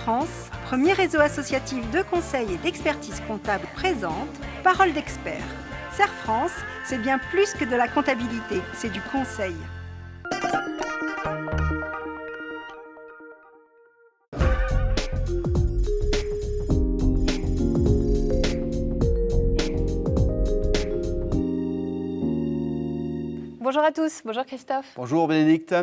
France, premier réseau associatif de conseil et d'expertise comptable présente Parole d'expert. Serre France, c'est bien plus que de la comptabilité, c'est du conseil. Bonjour à tous, bonjour Christophe. Bonjour Bénédicte.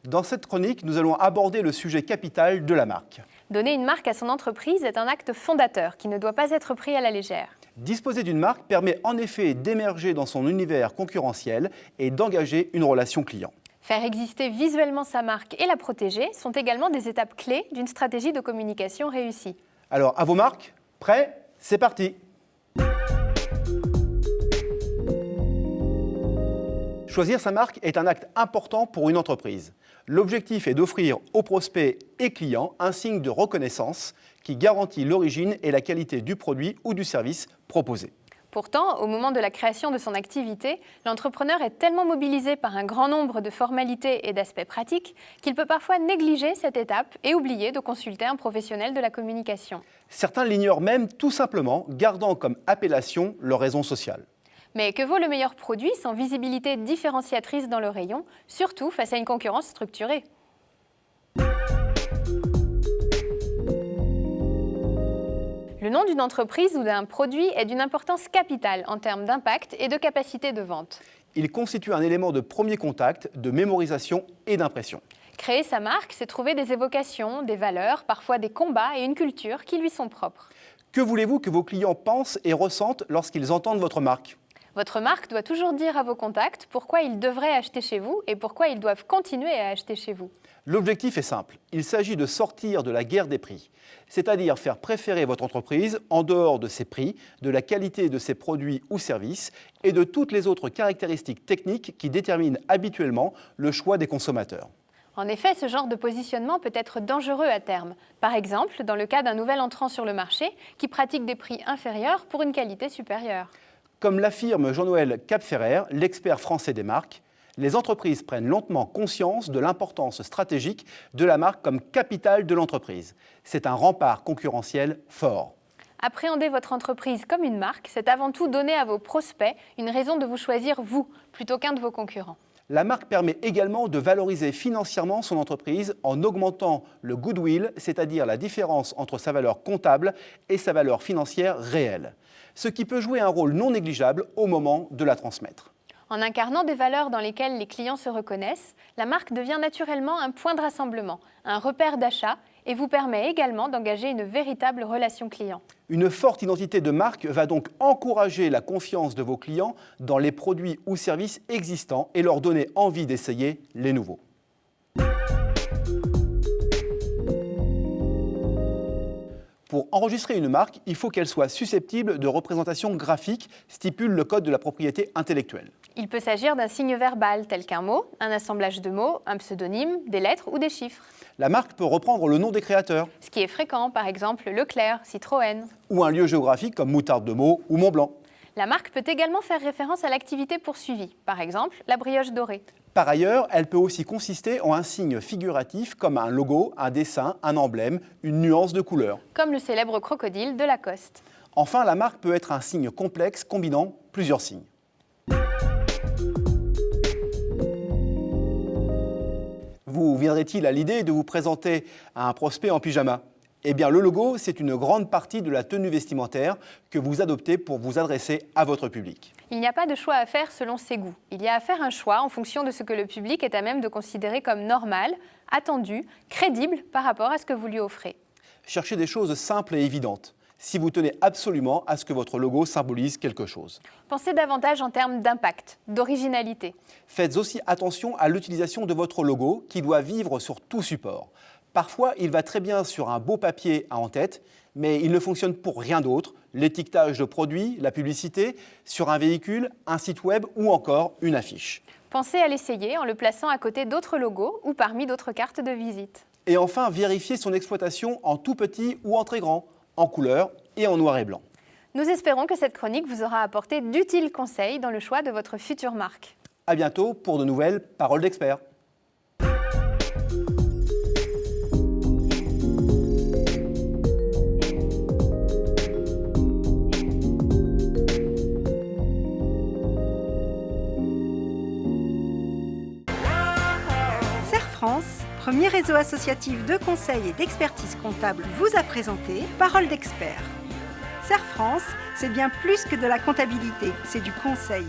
Dans cette chronique, nous allons aborder le sujet capital de la marque. Donner une marque à son entreprise est un acte fondateur qui ne doit pas être pris à la légère. Disposer d'une marque permet en effet d'émerger dans son univers concurrentiel et d'engager une relation client. Faire exister visuellement sa marque et la protéger sont également des étapes clés d'une stratégie de communication réussie. Alors, à vos marques, prêts, c'est parti. Choisir sa marque est un acte important pour une entreprise. L'objectif est d'offrir aux prospects et clients un signe de reconnaissance qui garantit l'origine et la qualité du produit ou du service proposé. Pourtant, au moment de la création de son activité, l'entrepreneur est tellement mobilisé par un grand nombre de formalités et d'aspects pratiques qu'il peut parfois négliger cette étape et oublier de consulter un professionnel de la communication. Certains l'ignorent même tout simplement, gardant comme appellation leur raison sociale. Mais que vaut le meilleur produit sans visibilité différenciatrice dans le rayon, surtout face à une concurrence structurée ? Le nom d'une entreprise ou d'un produit est d'une importance capitale en termes d'impact et de capacité de vente. Il constitue un élément de premier contact, de mémorisation et d'impression. Créer sa marque, c'est trouver des évocations, des valeurs, parfois des combats et une culture qui lui sont propres. Que voulez-vous que vos clients pensent et ressentent lorsqu'ils entendent votre marque ? Votre marque doit toujours dire à vos contacts pourquoi ils devraient acheter chez vous et pourquoi ils doivent continuer à acheter chez vous. L'objectif est simple, il s'agit de sortir de la guerre des prix, c'est-à-dire faire préférer votre entreprise en dehors de ses prix, de la qualité de ses produits ou services et de toutes les autres caractéristiques techniques qui déterminent habituellement le choix des consommateurs. En effet, ce genre de positionnement peut être dangereux à terme. Par exemple, dans le cas d'un nouvel entrant sur le marché qui pratique des prix inférieurs pour une qualité supérieure. Comme l'affirme Jean-Noël Capferrer, l'expert français des marques, les entreprises prennent lentement conscience de l'importance stratégique de la marque comme capital de l'entreprise. C'est un rempart concurrentiel fort. Appréhendez votre entreprise comme une marque, c'est avant tout donner à vos prospects une raison de vous choisir vous, plutôt qu'un de vos concurrents. La marque permet également de valoriser financièrement son entreprise en augmentant le goodwill, c'est-à-dire la différence entre sa valeur comptable et sa valeur financière réelle, ce qui peut jouer un rôle non négligeable au moment de la transmettre. En incarnant des valeurs dans lesquelles les clients se reconnaissent, la marque devient naturellement un point de rassemblement, un repère d'achat et vous permet également d'engager une véritable relation client. Une forte identité de marque va donc encourager la confiance de vos clients dans les produits ou services existants et leur donner envie d'essayer les nouveaux. Pour enregistrer une marque, il faut qu'elle soit susceptible de représentation graphique, stipule le Code de la propriété intellectuelle. Il peut s'agir d'un signe verbal tel qu'un mot, un assemblage de mots, un pseudonyme, des lettres ou des chiffres. La marque peut reprendre le nom des créateurs. Ce qui est fréquent, par exemple Leclerc, Citroën. Ou un lieu géographique comme Moutarde de Meaux ou Mont-Blanc. La marque peut également faire référence à l'activité poursuivie, par exemple la brioche dorée. Par ailleurs, elle peut aussi consister en un signe figuratif comme un logo, un dessin, un emblème, une nuance de couleur. Comme le célèbre crocodile de Lacoste. Enfin, la marque peut être un signe complexe combinant plusieurs signes. Vous viendrait-il à l'idée de vous présenter à un prospect en pyjama ? Eh bien, le logo, c'est une grande partie de la tenue vestimentaire que vous adoptez pour vous adresser à votre public. Il n'y a pas de choix à faire selon ses goûts. Il y a à faire un choix en fonction de ce que le public est à même de considérer comme normal, attendu, crédible par rapport à ce que vous lui offrez. Cherchez des choses simples et évidentes, si vous tenez absolument à ce que votre logo symbolise quelque chose. Pensez davantage en termes d'impact, d'originalité. Faites aussi attention à l'utilisation de votre logo qui doit vivre sur tout support. Parfois, il va très bien sur un beau papier à en-tête, mais il ne fonctionne pour rien d'autre. L'étiquetage de produits, la publicité, sur un véhicule, un site web ou encore une affiche. Pensez à l'essayer en le plaçant à côté d'autres logos ou parmi d'autres cartes de visite. Et enfin, vérifiez son exploitation en tout petit ou en très grand, en couleur et en noir et blanc. Nous espérons que cette chronique vous aura apporté d'utiles conseils dans le choix de votre future marque. À bientôt pour de nouvelles paroles d'experts. France, premier réseau associatif de conseil et d'expertise comptable, vous a présenté Parole d'expert. Serre France, c'est bien plus que de la comptabilité, c'est du conseil.